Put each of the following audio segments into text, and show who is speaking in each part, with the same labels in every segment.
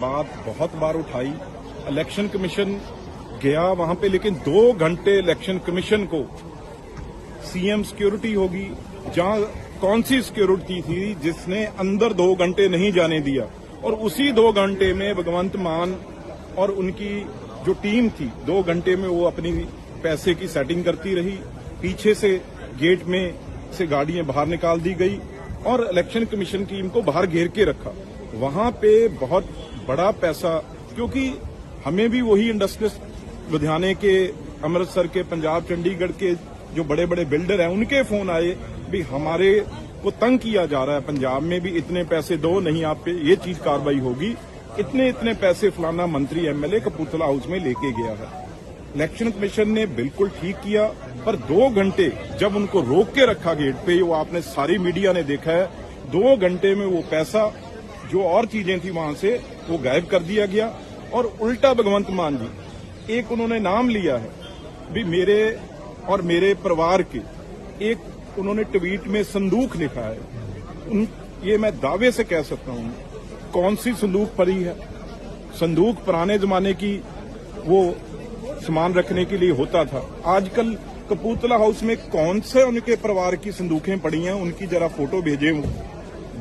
Speaker 1: बात बहुत बार उठाई। इलेक्शन कमीशन गया वहां पे, लेकिन 2 घंटे इलेक्शन कमीशन को सीएम सिक्योरिटी होगी, जहां कौन सी सिक्योरिटी थी जिसने अंदर 2 घंटे नहीं जाने दिया। और उसी 2 घंटे में भगवंत मान और उनकी जो टीम थी 2 घंटे में वो अपनी पैसे की सेटिंग करती रही। पीछे से गेट में से गाड़ियां बाहर निकाल दी गई और इलेक्शन कमीशन टीम को बाहर घेर के रखा। वहां पे बहुत बड़ा पैसा, क्योंकि हमें भी वही इंडस्ट्रियल लुधियाने के, अमृतसर के, पंजाब चंडीगढ़ के जो बड़े बड़े बिल्डर हैं उनके फोन आए भी हमारे को तंग किया जा रहा है, पंजाब में भी इतने पैसे दो, नहीं आप पे ये चीज कार्रवाई होगी, इतने पैसे फलाना मंत्री एमएलए कपूरथला हाउस में लेके गया है। इलेक्शन कमीशन ने बिल्कुल ठीक किया, पर 2 घंटे जब उनको रोक के रखा गेट पे, वो आपने सारी मीडिया ने देखा है, 2 घंटे में वो पैसा जो और चीजें थी वहां से वो गायब कर दिया गया। और उल्टा भगवंत मान जी एक उन्होंने नाम लिया है भी मेरे और मेरे परिवार के, एक उन्होंने ट्वीट में संदूक लिखा है। ये मैं दावे से कह सकता हूं, कौन सी संदूक पड़ी है? संदूक पुराने जमाने की वो सामान रखने के लिए होता था। आजकल कपूरथला हाउस में कौन से उनके परिवार की संदूकें पड़ी हैं, उनकी जरा फोटो भेजे।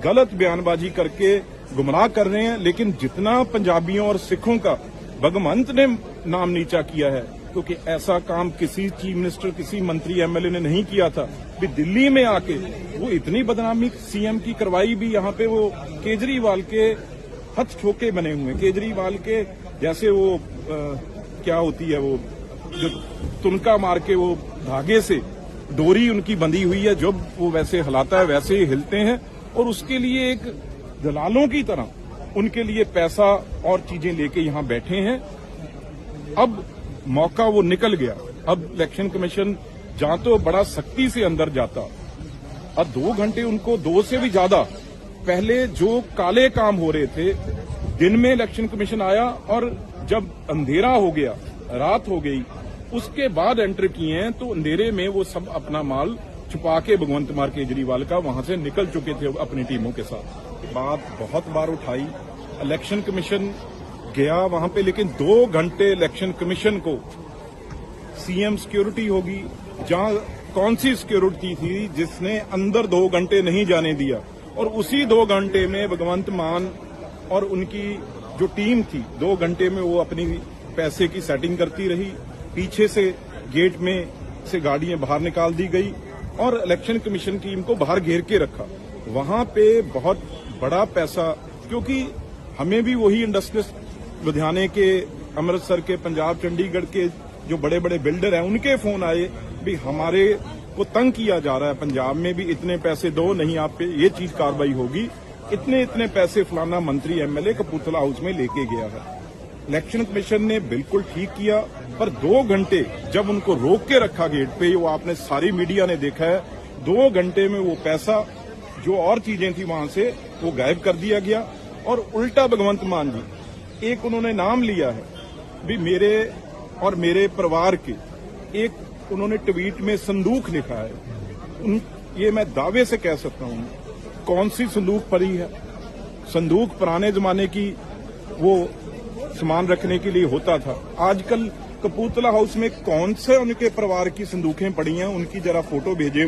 Speaker 1: गलत बयानबाजी करके गुमराह कर रहे हैं। लेकिन जितना पंजाबियों और सिखों का भगवंत ने नाम नीचा किया है, क्योंकि ऐसा काम किसी चीफ मिनिस्टर, किसी मंत्री एमएलए ने नहीं किया था। भी दिल्ली में आके वो इतनी बदनामी सीएम की करवाई भी, यहाँ पे वो केजरीवाल के हथ ठोके बने हुए, केजरीवाल के जैसे वो क्या होती है वो जो तुनका मार के वो धागे से डोरी उनकी बंधी हुई है, जब वो वैसे हिलाता है वैसे ही हिलते हैं। और उसके लिए एक दलालों की तरह उनके लिए पैसा और चीजें लेके यहां बैठे हैं। अब मौका वो निकल गया। अब इलेक्शन कमीशन जहां तो बड़ा सख्ती से अंदर जाता, अब 2 घंटे उनको 2 से भी ज्यादा पहले जो काले काम हो रहे थे, दिन में इलेक्शन कमीशन आया और जब अंधेरा हो गया, रात हो गई, उसके बाद एंटर किए हैं, तो अंधेरे में वो सब अपना माल छुपा के भगवंत मान केजरीवाल का वहां से निकल चुके थे अपनी टीमों के साथ। बात बहुत बार उठाई। इलेक्शन कमीशन गया वहां पे, लेकिन 2 घंटे इलेक्शन कमीशन को सीएम सिक्योरिटी होगी, जहां कौन सी सिक्योरिटी थी जिसने अंदर 2 घंटे नहीं जाने दिया। और उसी 2 घंटे में भगवंत मान और उनकी जो टीम थी 2 घंटे में वो अपनी पैसे की सेटिंग करती रही। पीछे से गेट में से गाड़ियां बाहर निकाल दी गई और इलेक्शन कमीशन टीम को बाहर घेर के रखा। वहां पे बहुत बड़ा पैसा, क्योंकि हमें भी वही इंडस्ट्रियल लुधियाने के, अमृतसर के, पंजाब चंडीगढ़ के जो बड़े बड़े बिल्डर हैं उनके फोन आए भी हमारे को तंग किया जा रहा है, पंजाब में भी इतने पैसे दो, नहीं आप पे ये चीज कार्रवाई होगी, इतने पैसे फलाना मंत्री एमएलए कपूरथला हाउस में लेके गया है। इलेक्शन कमीशन ने बिल्कुल ठीक किया, पर 2 घंटे जब उनको रोक के रखा गेट पे, वो आपने सारी मीडिया ने देखा है, 2 घंटे में वो पैसा जो और चीजें थी वहां से वो गायब कर दिया गया। और उल्टा भगवंत मान जी एक उन्होंने नाम लिया है भी मेरे और मेरे परिवार के, एक उन्होंने ट्वीट में संदूक लिखा है। ये मैं दावे से कह सकता हूं, कौन सी संदूक पड़ी है? संदूक पुराने जमाने की वो सामान रखने के लिए होता था। आजकल कपूरथला हाउस में कौन से उनके परिवार की संदूकें पड़ी हैं, उनकी जरा फोटो भेजे।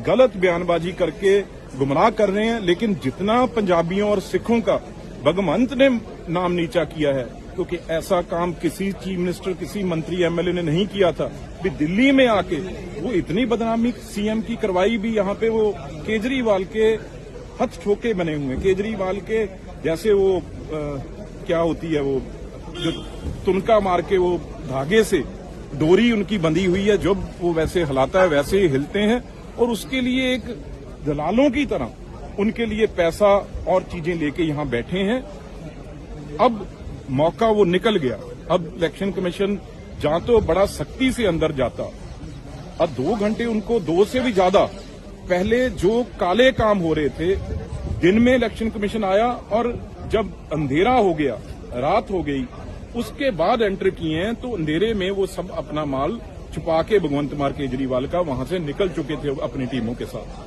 Speaker 1: गलत बयानबाजी करके गुमराह कर रहे हैं। लेकिन जितना पंजाबियों और सिखों का भगवंत ने नाम नीचा किया है, क्योंकि ऐसा काम किसी चीफ मिनिस्टर, किसी मंत्री एमएलए ने नहीं किया था। भी दिल्ली में आके वो इतनी बदनामी सीएम की करवाई भी, यहाँ पे वो केजरीवाल के हथ ठोके बने हुए, केजरीवाल के जैसे वो क्या होती है वो जो तुनका मार के वो धागे से डोरी उनकी बंधी हुई है, जब वो वैसे हिलाता है वैसे ही हिलते हैं। और उसके लिए एक दलालों की तरह उनके लिए पैसा और चीजें लेके यहां बैठे हैं। अब मौका वो निकल गया। अब इलेक्शन कमीशन जहां तो बड़ा सख्ती से अंदर जाता, अब 2 घंटे उनको 2 से भी ज्यादा पहले जो काले काम हो रहे थे, दिन में इलेक्शन कमीशन आया और जब अंधेरा हो गया, रात हो गई, उसके बाद एंटर किए हैं, तो अंधेरे में वो सब अपना माल छुपा के भगवंत मान केजरीवाल का वहां से निकल चुके थे अपनी टीमों के साथ।